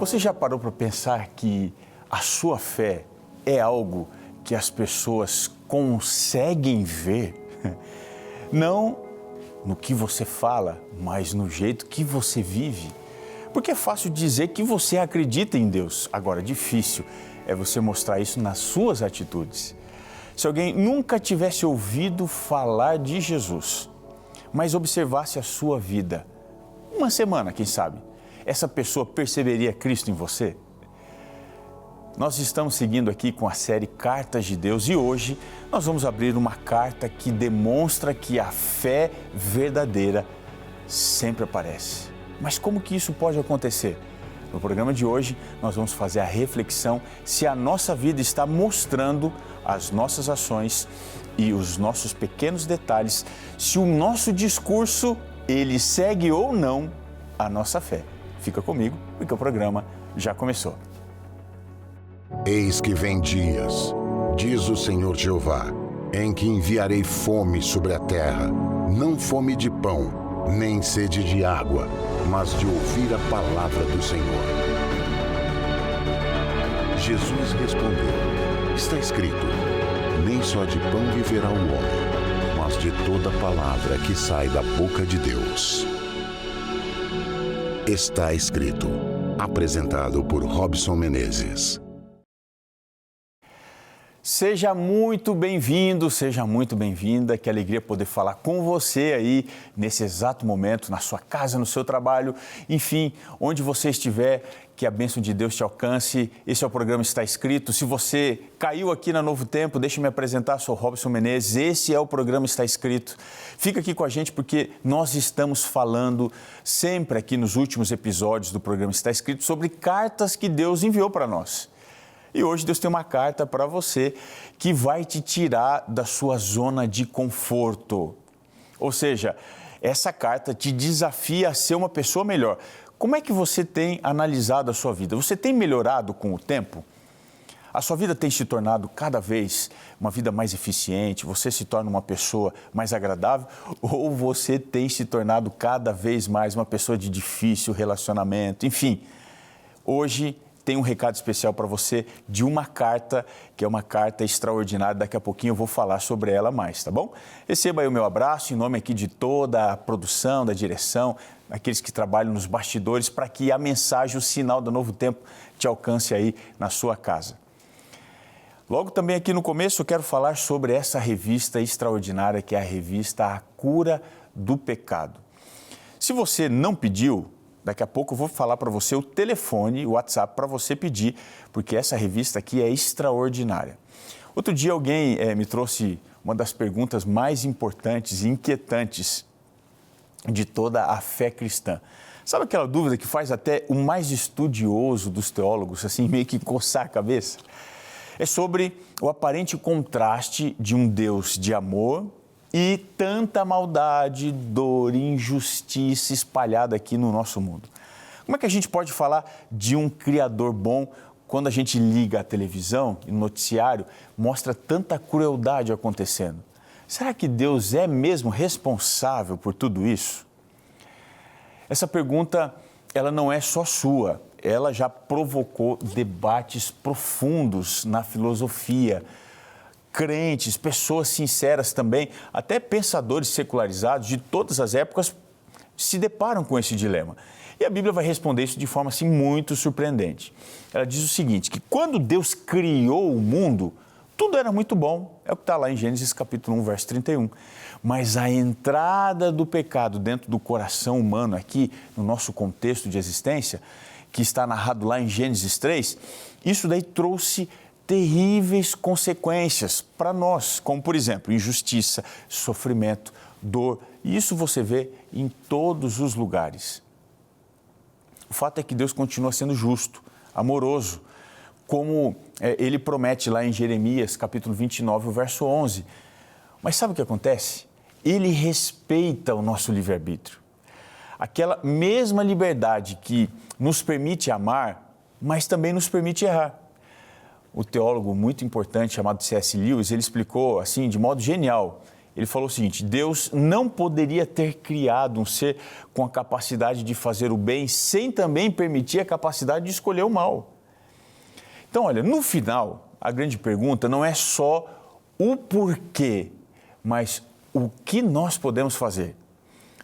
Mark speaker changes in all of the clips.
Speaker 1: Você já parou para pensar que a sua fé é algo que as pessoas conseguem ver? Não no que você fala, mas no jeito que você vive. Porque é fácil dizer que você acredita em Deus. Agora, difícil é você mostrar isso nas suas atitudes. Se alguém nunca tivesse ouvido falar de Jesus, mas observasse a sua vida, uma semana, quem sabe, essa pessoa perceberia Cristo em você? Nós estamos seguindo aqui com a série Cartas de Deus e hoje nós vamos abrir uma carta que demonstra que a fé verdadeira sempre aparece. Mas como que isso pode acontecer? No programa de hoje nós vamos fazer a reflexão se a nossa vida está mostrando as nossas ações e os nossos pequenos detalhes, se o nosso discurso ele segue ou não a nossa fé. Fica comigo, porque o programa já começou.
Speaker 2: Eis que vem dias, diz o Senhor Jeová, em que enviarei fome sobre a terra, não fome de pão, nem sede de água, mas de ouvir a palavra do Senhor. Jesus respondeu, está escrito, nem só de pão viverá o homem, mas de toda palavra que sai da boca de Deus. Está escrito, apresentado por Robson Menezes.
Speaker 1: Seja muito bem-vindo, seja muito bem-vinda, que alegria poder falar com você aí nesse exato momento, na sua casa, no seu trabalho, enfim, onde você estiver, que a bênção de Deus te alcance. Esse é o programa Está Escrito. Se você caiu aqui na Novo Tempo, deixa eu me apresentar, sou Robson Menezes, esse é o programa Está Escrito. Fica aqui com a gente porque nós estamos falando sempre aqui nos últimos episódios do programa Está Escrito sobre cartas que Deus enviou para nós. E hoje Deus tem uma carta para você que vai te tirar da sua zona de conforto. Ou seja, essa carta te desafia a ser uma pessoa melhor. Como é que você tem analisado a sua vida? Você tem melhorado com o tempo? A sua vida tem se tornado cada vez uma vida mais eficiente? Você se torna uma pessoa mais agradável? Ou você tem se tornado cada vez mais uma pessoa de difícil relacionamento? Enfim, hoje tem um recado especial para você de uma carta, que é uma carta extraordinária. Daqui a pouquinho eu vou falar sobre ela mais, tá bom? Receba aí o meu abraço em nome aqui de toda a produção, da direção, aqueles que trabalham nos bastidores, para que a mensagem, o sinal do Novo Tempo te alcance aí na sua casa. Logo também aqui no começo eu quero falar sobre essa revista extraordinária que é a revista A Cura do Pecado. Se você não pediu, daqui a pouco eu vou falar para você o telefone, o WhatsApp para você pedir, porque essa revista aqui é extraordinária. Outro dia alguém me trouxe uma das perguntas mais importantes e inquietantes de toda a fé cristã. Sabe aquela dúvida que faz até o mais estudioso dos teólogos, assim, meio que coçar a cabeça? É sobre o aparente contraste de um Deus de amor e tanta maldade, dor e injustiça espalhada aqui no nosso mundo. Como é que a gente pode falar de um Criador bom quando a gente liga a televisão e o noticiário mostra tanta crueldade acontecendo? Será que Deus é mesmo responsável por tudo isso? Essa pergunta, ela não é só sua, ela já provocou debates profundos na filosofia. Crentes, pessoas sinceras também, até pensadores secularizados de todas as épocas se deparam com esse dilema. E a Bíblia vai responder isso de forma assim muito surpreendente. Ela diz o seguinte, que quando Deus criou o mundo, tudo era muito bom. É o que está lá em Gênesis capítulo 1, verso 31. Mas a entrada do pecado dentro do coração humano aqui, no nosso contexto de existência, que está narrado lá em Gênesis 3, isso daí trouxe terríveis consequências para nós, como por exemplo, injustiça, sofrimento, dor. E isso você vê em todos os lugares. O fato é que Deus continua sendo justo, amoroso, como ele promete lá em Jeremias, capítulo 29, o verso 11. Mas sabe o que acontece? Ele respeita o nosso livre-arbítrio. Aquela mesma liberdade que nos permite amar, mas também nos permite errar. O teólogo muito importante chamado C.S. Lewis, ele explicou assim, de modo genial. Ele falou o seguinte: Deus não poderia ter criado um ser com a capacidade de fazer o bem sem também permitir a capacidade de escolher o mal. Então, olha, no final, a grande pergunta não é só o porquê, mas o que nós podemos fazer.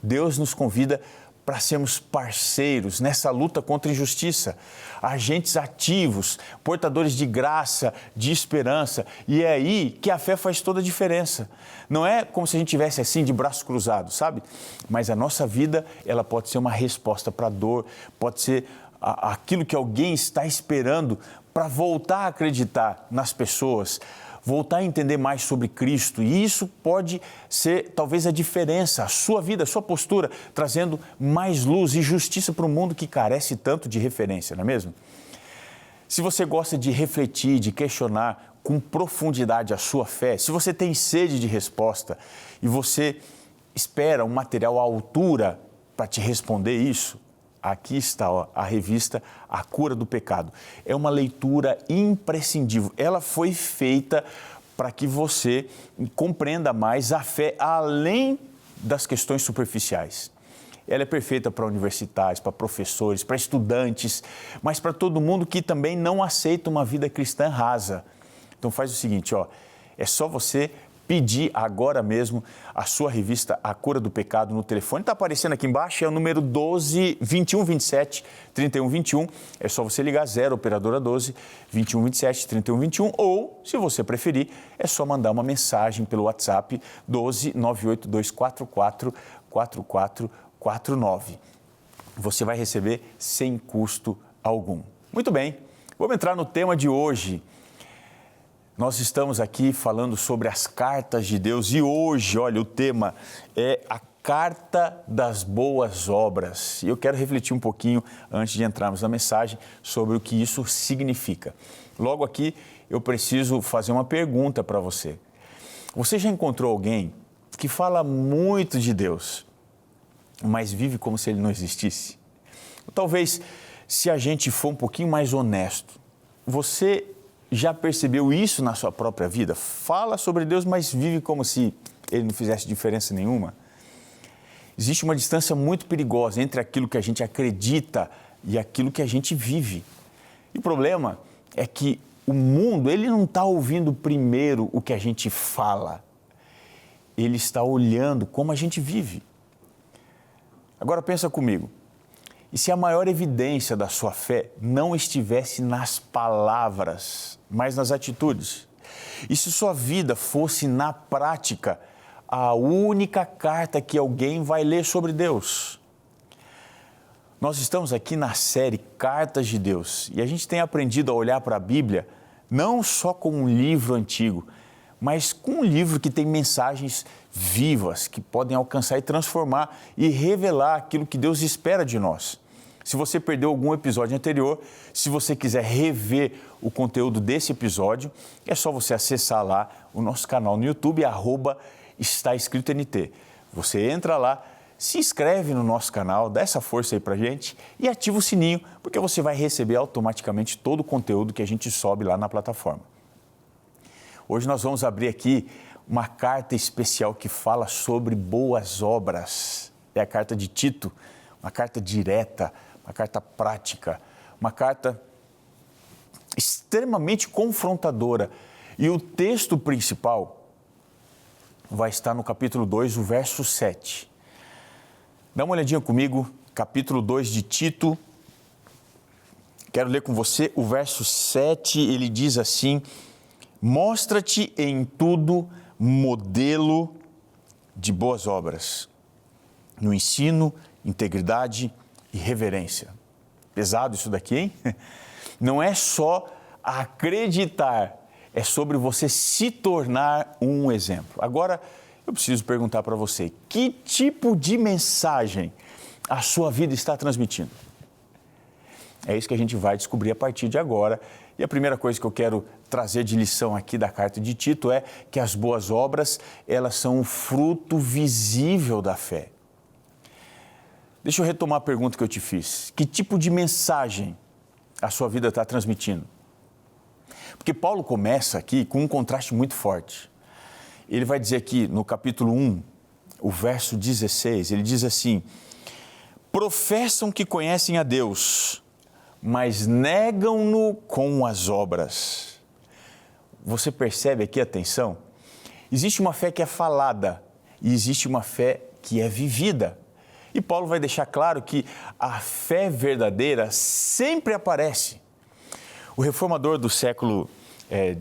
Speaker 1: Deus nos convida para sermos parceiros nessa luta contra a injustiça, agentes ativos, portadores de graça, de esperança. E é aí que a fé faz toda a diferença. Não é como se a gente tivesse assim de braços cruzados, sabe? Mas a nossa vida, ela pode ser uma resposta para a dor, pode ser aquilo que alguém está esperando para voltar a acreditar nas pessoas, voltar a entender mais sobre Cristo. E isso pode ser talvez a diferença, a sua vida, a sua postura, trazendo mais luz e justiça para um mundo que carece tanto de referência, não é mesmo? Se você gosta de refletir, de questionar com profundidade a sua fé, se você tem sede de resposta e você espera um material à altura para te responder isso, aqui está a revista A Cura do Pecado. É uma leitura imprescindível. Ela foi feita para que você compreenda mais a fé além das questões superficiais. Ela é perfeita para universitários, para professores, para estudantes, mas para todo mundo que também não aceita uma vida cristã rasa. Então faz o seguinte, é só você pedir agora mesmo a sua revista A Cura do Pecado no telefone. Está aparecendo aqui embaixo, é o número 12 21 27 31 21. É só você ligar 0 operadora 12 21 27 31 21 ou, se você preferir, é só mandar uma mensagem pelo WhatsApp 12 98244 4449. Você vai receber sem custo algum. Muito bem, vamos entrar no tema de hoje. Nós estamos aqui falando sobre as cartas de Deus e hoje, olha, o tema é a carta das boas obras. E eu quero refletir um pouquinho, antes de entrarmos na mensagem, sobre o que isso significa. Logo aqui, eu preciso fazer uma pergunta para você. Você já encontrou alguém que fala muito de Deus, mas vive como se ele não existisse? Talvez, se a gente for um pouquinho mais honesto, você já percebeu isso na sua própria vida? Fala sobre Deus, mas vive como se ele não fizesse diferença nenhuma? Existe uma distância muito perigosa entre aquilo que a gente acredita e aquilo que a gente vive. E o problema é que o mundo, ele não está ouvindo primeiro o que a gente fala. Ele está olhando como a gente vive. Agora pensa comigo. E se a maior evidência da sua fé não estivesse nas palavras, mas nas atitudes? E se sua vida fosse, na prática, a única carta que alguém vai ler sobre Deus? Nós estamos aqui na série Cartas de Deus e a gente tem aprendido a olhar para a Bíblia não só como um livro antigo, mas com um livro que tem mensagens vivas, que podem alcançar e transformar e revelar aquilo que Deus espera de nós. Se você perdeu algum episódio anterior, se você quiser rever o conteúdo desse episódio, é só você acessar lá o nosso canal no YouTube, @estaescritoNT. Você entra lá, se inscreve no nosso canal, dá essa força aí pra gente e ativa o sininho, porque você vai receber automaticamente todo o conteúdo que a gente sobe lá na plataforma. Hoje nós vamos abrir aqui uma carta especial que fala sobre boas obras. É a carta de Tito, uma carta direta, uma carta prática, uma carta extremamente confrontadora. E o texto principal vai estar no capítulo 2, o verso 7. Dá uma olhadinha comigo, capítulo 2 de Tito. Quero ler com você o verso 7, ele diz assim: mostra-te em tudo modelo de boas obras, no ensino, integridade e reverência. Pesado isso daqui, hein? Não é só acreditar, é sobre você se tornar um exemplo. Agora, eu preciso perguntar para você, que tipo de mensagem a sua vida está transmitindo? É isso que a gente vai descobrir a partir de agora. E a primeira coisa que eu quero trazer de lição aqui da carta de Tito é que as boas obras, elas são o fruto visível da fé. Deixa eu retomar a pergunta que eu te fiz. Que tipo de mensagem a sua vida está transmitindo? Porque Paulo começa aqui com um contraste muito forte. ele vai dizer aqui no capítulo 1, o verso 16, ele diz assim: professam que conhecem a Deus, mas negam-no com as obras. Você percebe aqui, atenção? Existe uma fé que é falada e existe uma fé que é vivida. E Paulo vai deixar claro que a fé verdadeira sempre aparece. O reformador do século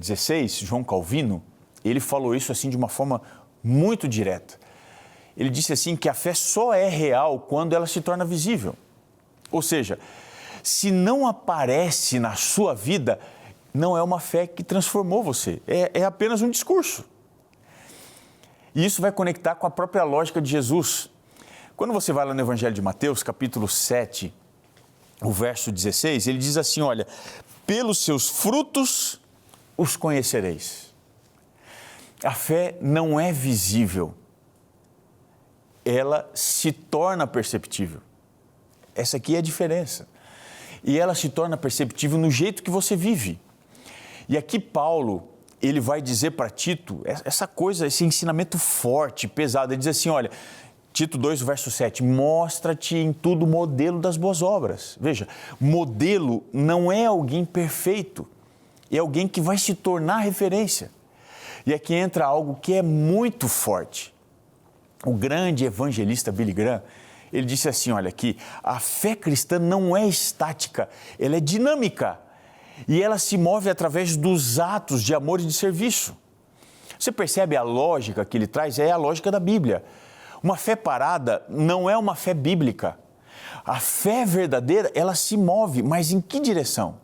Speaker 1: XVI, João Calvino, ele falou isso assim de uma forma muito direta. Ele disse assim que a fé só é real quando ela se torna visível. Ou seja, se não aparece na sua vida, não é uma fé que transformou você, é apenas um discurso. E isso vai conectar com a própria lógica de Jesus. Quando você vai lá no Evangelho de Mateus, capítulo 7, o verso 16, ele diz assim, olha, pelos seus frutos os conhecereis. A fé não é visível, ela se torna perceptível. Essa aqui é a diferença. E ela se torna perceptível no jeito que você vive. E aqui Paulo, ele vai dizer para Tito, essa coisa, esse ensinamento forte, pesado, ele diz assim, olha, Tito 2, verso 7, mostra-te em tudo o modelo das boas obras. Veja, modelo não é alguém perfeito, é alguém que vai se tornar referência. E aqui entra algo que é muito forte. O grande evangelista Billy Graham, ele disse assim, olha aqui, a fé cristã não é estática, ela é dinâmica. E ela se move através dos atos de amor e de serviço. Você percebe a lógica que ele traz? É a lógica da Bíblia. Uma fé parada não é uma fé bíblica. A fé verdadeira, ela se move, mas em que direção?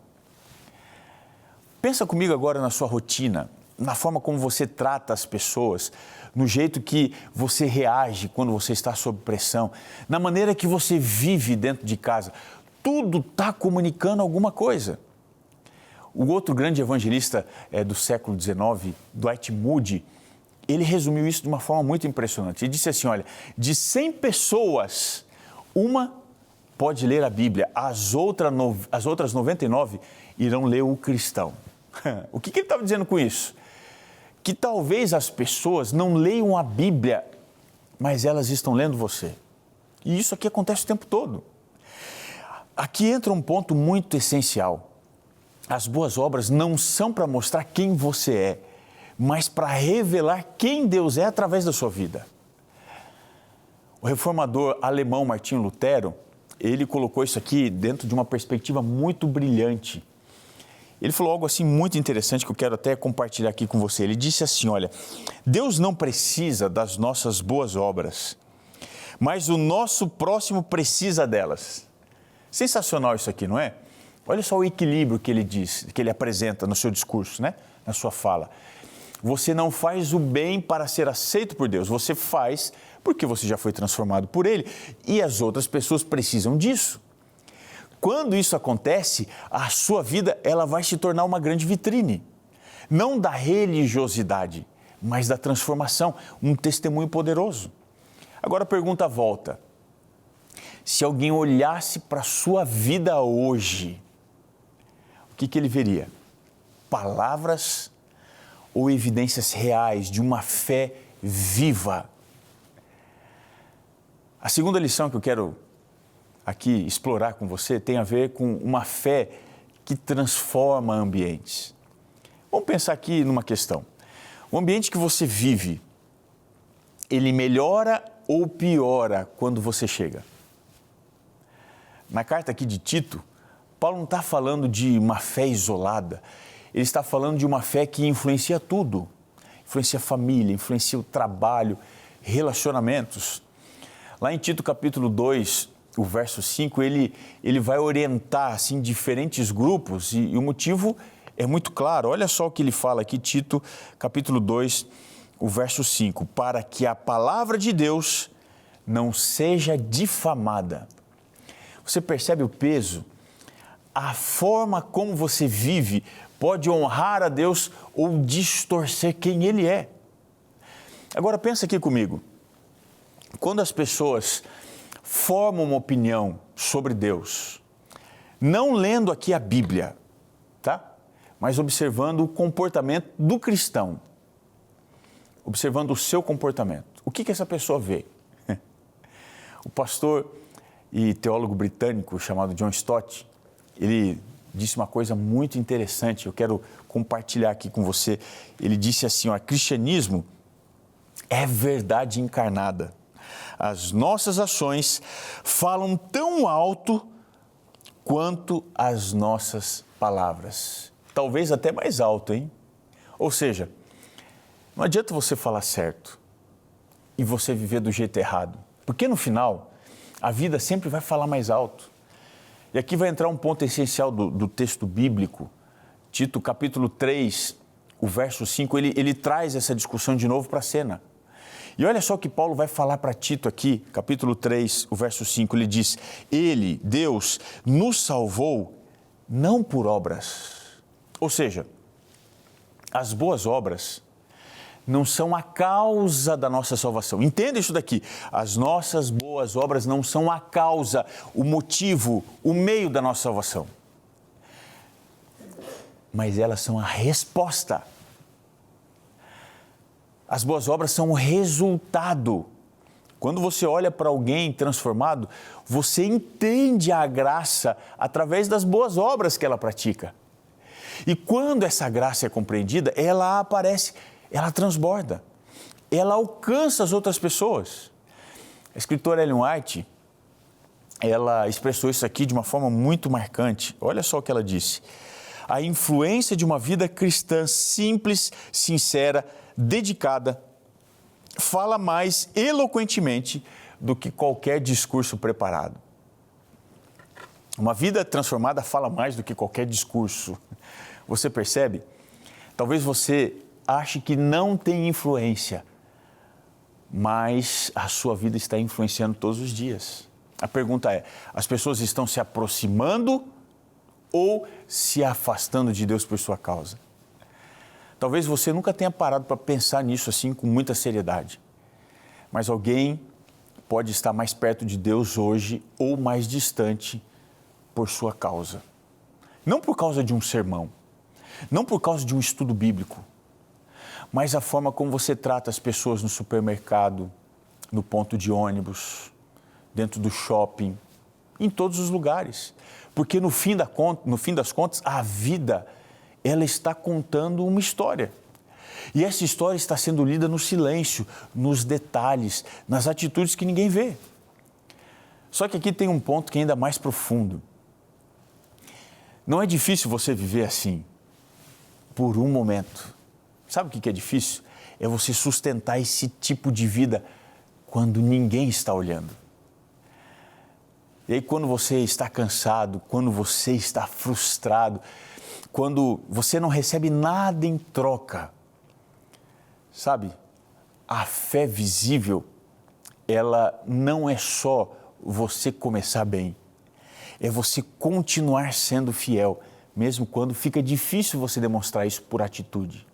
Speaker 1: Pensa comigo agora na sua rotina, na forma como você trata as pessoas, no jeito que você reage quando você está sob pressão, na maneira que você vive dentro de casa. Tudo está comunicando alguma coisa. O outro grande evangelista do século XIX, Dwight Moody, ele resumiu isso de uma forma muito impressionante. Ele disse assim, olha, de 100 pessoas, uma pode ler a Bíblia, as outras 99 irão ler o cristão. O que ele estava dizendo com isso? Que talvez as pessoas não leiam a Bíblia, mas elas estão lendo você. E isso aqui acontece o tempo todo. Aqui entra um ponto muito essencial. As boas obras não são para mostrar quem você é, mas para revelar quem Deus é através da sua vida. O reformador alemão Martinho Lutero, ele colocou isso aqui dentro de uma perspectiva muito brilhante. Ele falou algo assim muito interessante que eu quero até compartilhar aqui com você. Ele disse assim, olha, Deus não precisa das nossas boas obras, mas o nosso próximo precisa delas. Sensacional isso aqui, não é? Olha só o equilíbrio que ele diz, que ele apresenta no seu discurso, né? Na sua fala. Você não faz o bem para ser aceito por Deus, você faz porque você já foi transformado por Ele e as outras pessoas precisam disso. Quando isso acontece, a sua vida ela vai se tornar uma grande vitrine, não da religiosidade, mas da transformação, um testemunho poderoso. Agora a pergunta volta, se alguém olhasse para a sua vida hoje, o que ele veria? Palavras ou evidências reais de uma fé viva? A segunda lição que eu quero aqui explorar com você tem a ver com uma fé que transforma ambientes. Vamos pensar aqui numa questão. O ambiente que você vive, ele melhora ou piora quando você chega? Na carta aqui de Tito, Paulo não está falando de uma fé isolada, ele está falando de uma fé que influencia tudo. Influencia a família, influencia o trabalho, relacionamentos. Lá em Tito capítulo 2, o verso 5, ele vai orientar assim, diferentes grupos e o motivo é muito claro. Olha só o que ele fala aqui, Tito capítulo 2, o verso 5. Para que a palavra de Deus não seja difamada. Você percebe o peso? A forma como você vive pode honrar a Deus ou distorcer quem Ele é. Agora pensa aqui comigo. Quando as pessoas formam uma opinião sobre Deus, não lendo aqui a Bíblia, tá? Mas observando o comportamento do cristão, observando o seu comportamento. O que essa pessoa vê? O pastor e teólogo britânico chamado John Stott, ele disse uma coisa muito interessante, eu quero compartilhar aqui com você. Ele disse assim, cristianismo é verdade encarnada. As nossas ações falam tão alto quanto as nossas palavras. Talvez até mais alto, hein? Ou seja, não adianta você falar certo e você viver do jeito errado, porque no final a vida sempre vai falar mais alto. E aqui vai entrar um ponto essencial do texto bíblico. Tito, capítulo 3, o verso 5, ele traz essa discussão de novo para a cena. E olha só o que Paulo vai falar para Tito aqui, capítulo 3, o verso 5, ele diz: Ele, Deus, nos salvou não por obras. Ou seja, as boas obras não são a causa da nossa salvação. Entenda isso daqui. As nossas boas obras não são a causa, o motivo, o meio da nossa salvação. Mas elas são a resposta. As boas obras são o resultado. Quando você olha para alguém transformado, você entende a graça através das boas obras que ela pratica. E quando essa graça é compreendida, ela aparece, ela transborda, ela alcança as outras pessoas. A escritora Ellen White, ela expressou isso aqui de uma forma muito marcante. Olha só o que ela disse. A influência de uma vida cristã simples, sincera, dedicada, fala mais eloquentemente do que qualquer discurso preparado. Uma vida transformada fala mais do que qualquer discurso. Você percebe? Talvez você ache que não tem influência, mas a sua vida está influenciando todos os dias. A pergunta é, as pessoas estão se aproximando ou se afastando de Deus por sua causa? Talvez você nunca tenha parado para pensar nisso assim com muita seriedade. Mas alguém pode estar mais perto de Deus hoje ou mais distante por sua causa. Não por causa de um sermão, não por causa de um estudo bíblico, mas a forma como você trata as pessoas no supermercado, no ponto de ônibus, dentro do shopping, em todos os lugares. Porque no fim das contas, a vida, ela está contando uma história. E essa história está sendo lida no silêncio, nos detalhes, nas atitudes que ninguém vê. Só que aqui tem um ponto que é ainda mais profundo. Não é difícil você viver assim, por um momento. Sabe o que é difícil? É você sustentar esse tipo de vida quando ninguém está olhando. E aí quando você está cansado, quando você está frustrado, quando você não recebe nada em troca, sabe? A fé visível, ela não é só você começar bem, é você continuar sendo fiel, mesmo quando fica difícil você demonstrar isso por atitude.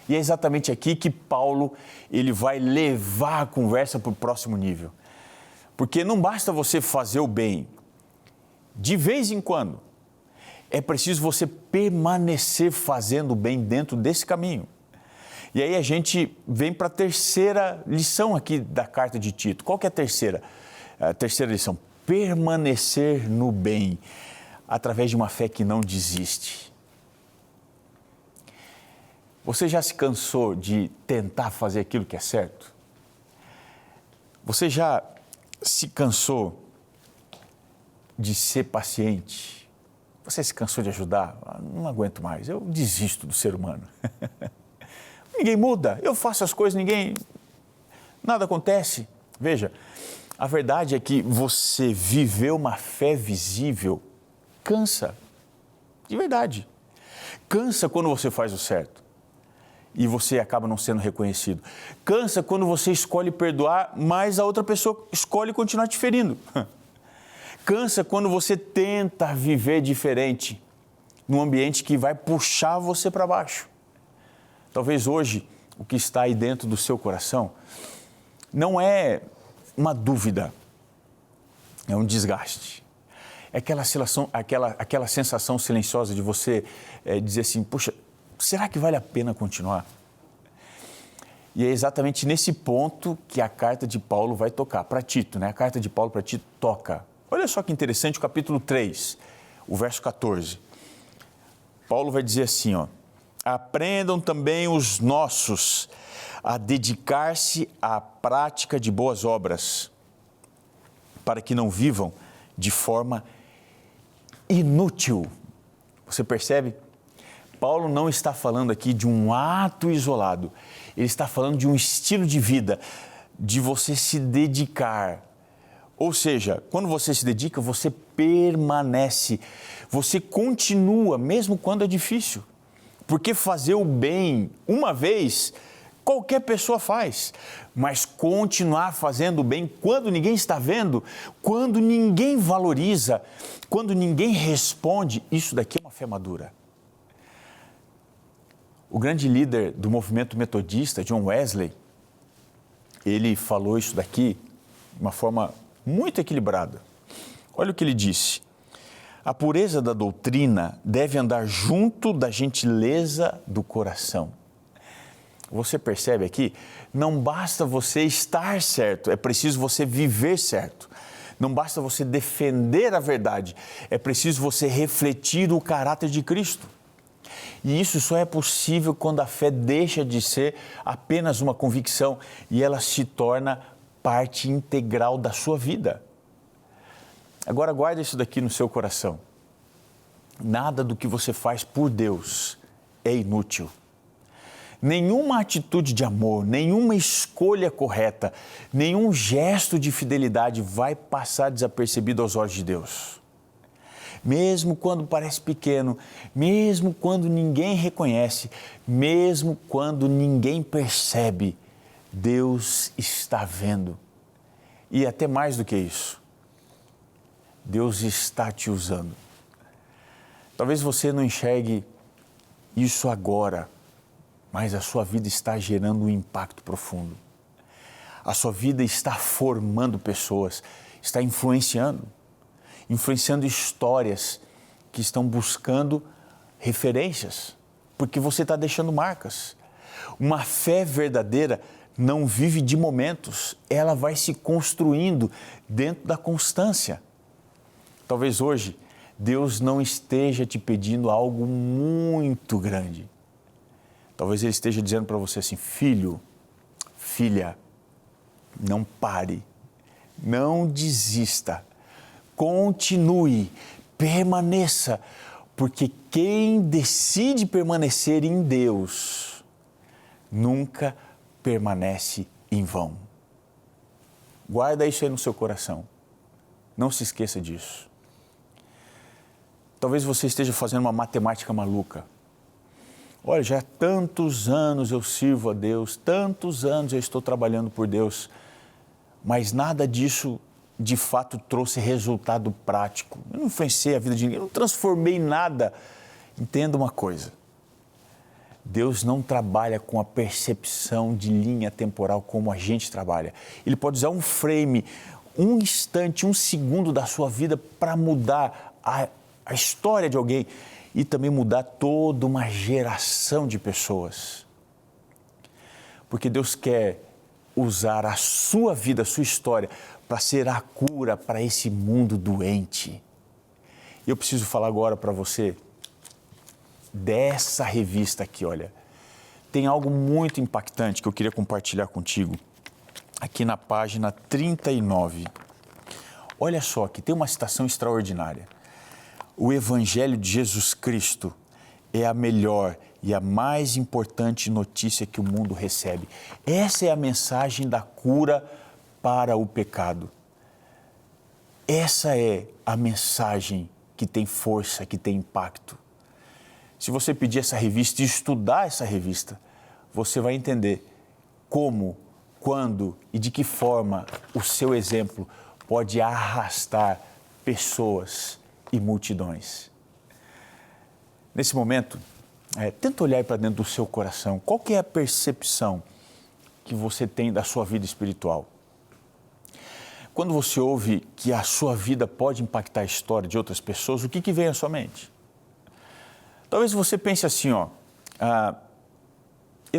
Speaker 1: E é exatamente aqui que Paulo ele vai levar a conversa para o próximo nível. Porque não basta você fazer o bem. De vez em quando, é preciso você permanecer fazendo o bem dentro desse caminho. E aí a gente vem para a terceira lição aqui da carta de Tito. Qual que é a terceira? A terceira lição, permanecer no bem, através de uma fé que não desiste. Você já se cansou de tentar fazer aquilo que é certo? Você já se cansou de ser paciente? Você se cansou de ajudar? Não aguento mais, eu desisto do ser humano. Ninguém muda, eu faço as coisas, nada acontece. Veja, a verdade é que você viver uma fé visível cansa, de verdade. Cansa quando você faz o certo e você acaba não sendo reconhecido. Cansa quando você escolhe perdoar, mas a outra pessoa escolhe continuar te ferindo. Cansa quando você tenta viver diferente num ambiente que vai puxar você para baixo. Talvez hoje o que está aí dentro do seu coração não é uma dúvida, é um desgaste. É aquela sensação silenciosa de você dizer assim, puxa, será que vale a pena continuar? E é exatamente nesse ponto que a carta de Paulo vai tocar, para Tito, né? A carta de Paulo para Tito toca. Olha só que interessante o capítulo 3, o verso 14. Paulo vai dizer assim, ó: aprendam também os nossos a dedicar-se à prática de boas obras, para que não vivam de forma inútil. Você percebe? Paulo não está falando aqui de um ato isolado, ele está falando de um estilo de vida, de você se dedicar. Ou seja, quando você se dedica, você permanece, você continua, mesmo quando é difícil. Porque fazer o bem uma vez, qualquer pessoa faz. Mas continuar fazendo o bem quando ninguém está vendo, quando ninguém valoriza, quando ninguém responde, isso daqui é uma fé madura. O grande líder do movimento metodista, John Wesley, ele falou isso daqui de uma forma muito equilibrada. Olha o que ele disse: a pureza da doutrina deve andar junto da gentileza do coração. Você percebe aqui? Não basta você estar certo, é preciso você viver certo. Não basta você defender a verdade, é preciso você refletir o caráter de Cristo. E isso só é possível quando a fé deixa de ser apenas uma convicção e ela se torna parte integral da sua vida. Agora guarda isso daqui no seu coração. Nada do que você faz por Deus é inútil. Nenhuma atitude de amor, nenhuma escolha correta, nenhum gesto de fidelidade vai passar desapercebido aos olhos de Deus. Mesmo quando parece pequeno, mesmo quando ninguém reconhece, mesmo quando ninguém percebe, Deus está vendo. E até mais do que isso, Deus está te usando. Talvez você não enxergue isso agora, mas a sua vida está gerando um impacto profundo. A sua vida está formando pessoas, está influenciando histórias que estão buscando referências, porque você está deixando marcas. Uma fé verdadeira não vive de momentos, ela vai se construindo dentro da constância. Talvez hoje Deus não esteja te pedindo algo muito grande. Talvez Ele esteja dizendo para você assim: filho, filha, não pare, não desista, continue, permaneça, porque quem decide permanecer em Deus nunca permanece em vão. Guarda isso aí no seu coração, não se esqueça disso. Talvez você esteja fazendo uma matemática maluca. Olha, já há tantos anos eu sirvo a Deus, tantos anos eu estou trabalhando por Deus, mas nada disso de fato trouxe resultado prático. Eu não influenciei a vida de ninguém, eu não transformei nada. Entenda uma coisa: Deus não trabalha com a percepção de linha temporal como a gente trabalha. Ele pode usar um frame, um instante, um segundo da sua vida para mudar a história de alguém e também mudar toda uma geração de pessoas. Porque Deus quer usar a sua vida, a sua história, para ser a cura para esse mundo doente. Eu preciso falar agora para você dessa revista aqui, olha. Tem algo muito impactante que eu queria compartilhar contigo, aqui na página 39. Olha só, que tem uma citação extraordinária. O Evangelho de Jesus Cristo é a melhor e a mais importante notícia que o mundo recebe. Essa é a mensagem da cura para o pecado. Essa é a mensagem que tem força, que tem impacto. Se você pedir essa revista e estudar essa revista, você vai entender como, quando e de que forma o seu exemplo pode arrastar pessoas e multidões. Nesse momento, tenta olhar para dentro do seu coração. Qual que é a percepção que você tem da sua vida espiritual? Quando você ouve que a sua vida pode impactar a história de outras pessoas, o que vem à sua mente? Talvez você pense assim, eu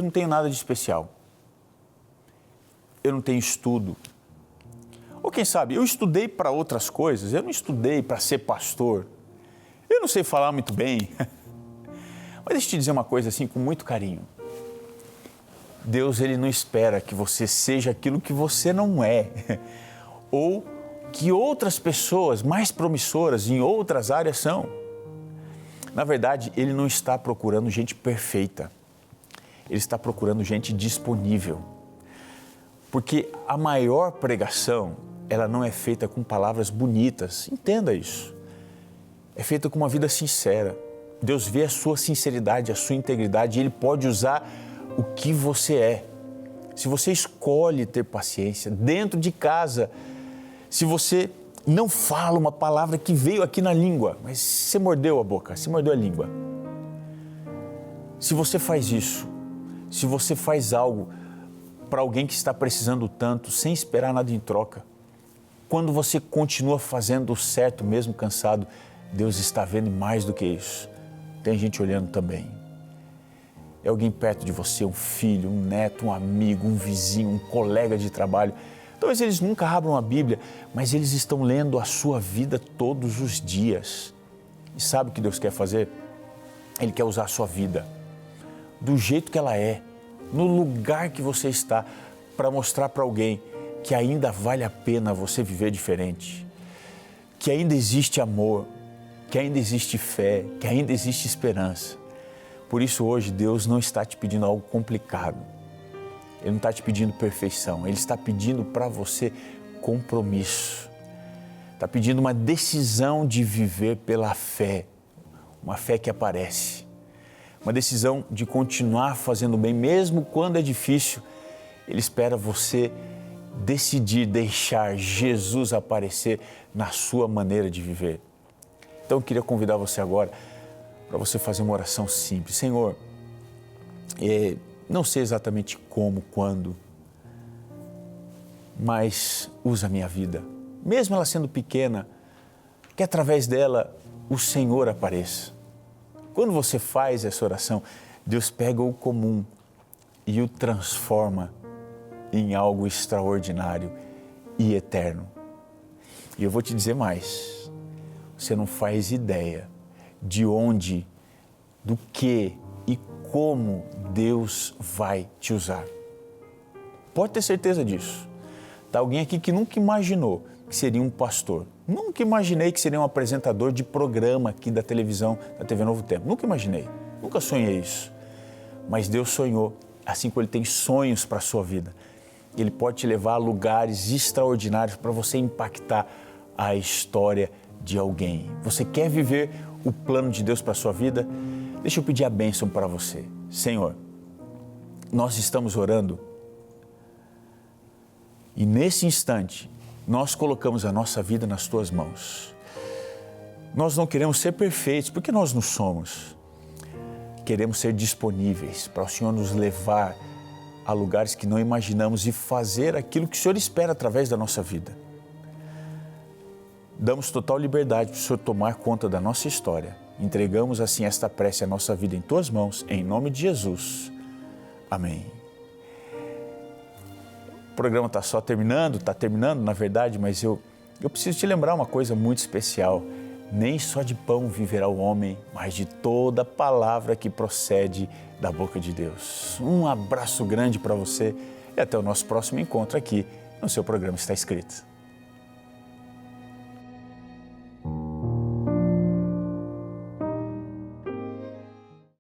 Speaker 1: não tenho nada de especial. eu não tenho estudo. Ou quem sabe, eu estudei para outras coisas, eu não estudei para ser pastor. Eu não sei falar muito bem. Mas deixa eu te dizer uma coisa assim, com muito carinho. Deus, Ele não espera que você seja aquilo que você não é. Ou que outras pessoas mais promissoras em outras áreas são. Na verdade, Ele não está procurando gente perfeita. Ele está procurando gente disponível. Porque a maior pregação, ela não é feita com palavras bonitas. Entenda isso. É feita com uma vida sincera. Deus vê a sua sinceridade, a sua integridade e Ele pode usar o que você é. Se você escolhe ter paciência dentro de casa, se você não fala uma palavra que veio aqui na língua, mas você mordeu a boca, você mordeu a língua. Se você faz isso, se você faz algo para alguém que está precisando tanto, sem esperar nada em troca, quando você continua fazendo o certo, mesmo cansado, Deus está vendo mais do que isso. Tem gente olhando também. É alguém perto de você, um filho, um neto, um amigo, um vizinho, um colega de trabalho. Talvez eles nunca abram a Bíblia, mas eles estão lendo a sua vida todos os dias. E sabe o que Deus quer fazer? Ele quer usar a sua vida do jeito que ela é, no lugar que você está, para mostrar para alguém que ainda vale a pena você viver diferente, que ainda existe amor, que ainda existe fé, que ainda existe esperança. Por isso hoje Deus não está te pedindo algo complicado. Ele não está te pedindo perfeição. Ele está pedindo para você compromisso. Está pedindo uma decisão de viver pela fé. Uma fé que aparece. Uma decisão de continuar fazendo bem, mesmo quando é difícil. Ele espera você decidir deixar Jesus aparecer na sua maneira de viver. Então eu queria convidar você agora para você fazer uma oração simples. Senhor, não sei exatamente como, quando, mas usa a minha vida, mesmo ela sendo pequena, que através dela o Senhor apareça. Quando você faz essa oração, Deus pega o comum e o transforma em algo extraordinário e eterno. E eu vou te dizer mais, você não faz ideia de onde, do que e como Deus vai te usar. Pode ter certeza disso. Está alguém aqui que nunca imaginou que seria um pastor. Nunca imaginei que seria um apresentador de programa aqui da televisão, da TV Novo Tempo. Nunca imaginei, nunca sonhei isso. Mas Deus sonhou, assim como Ele tem sonhos para a sua vida. Ele pode te levar a lugares extraordinários para você impactar a história de alguém. Você quer viver o plano de Deus para a sua vida? Deixa eu pedir a bênção para você. Senhor, nós estamos orando e nesse instante nós colocamos a nossa vida nas Tuas mãos. Nós não queremos ser perfeitos, porque nós não somos. Queremos ser disponíveis para o Senhor nos levar a lugares que não imaginamos e fazer aquilo que o Senhor espera através da nossa vida. Damos total liberdade para o Senhor tomar conta da nossa história. Entregamos assim esta prece, a nossa vida em Tuas mãos, em nome de Jesus. Amém. O programa está terminando na verdade, mas eu preciso te lembrar uma coisa muito especial. Nem só de pão viverá o homem, mas de toda palavra que procede da boca de Deus. Um abraço grande para você e até o nosso próximo encontro aqui no seu programa Está Escrito.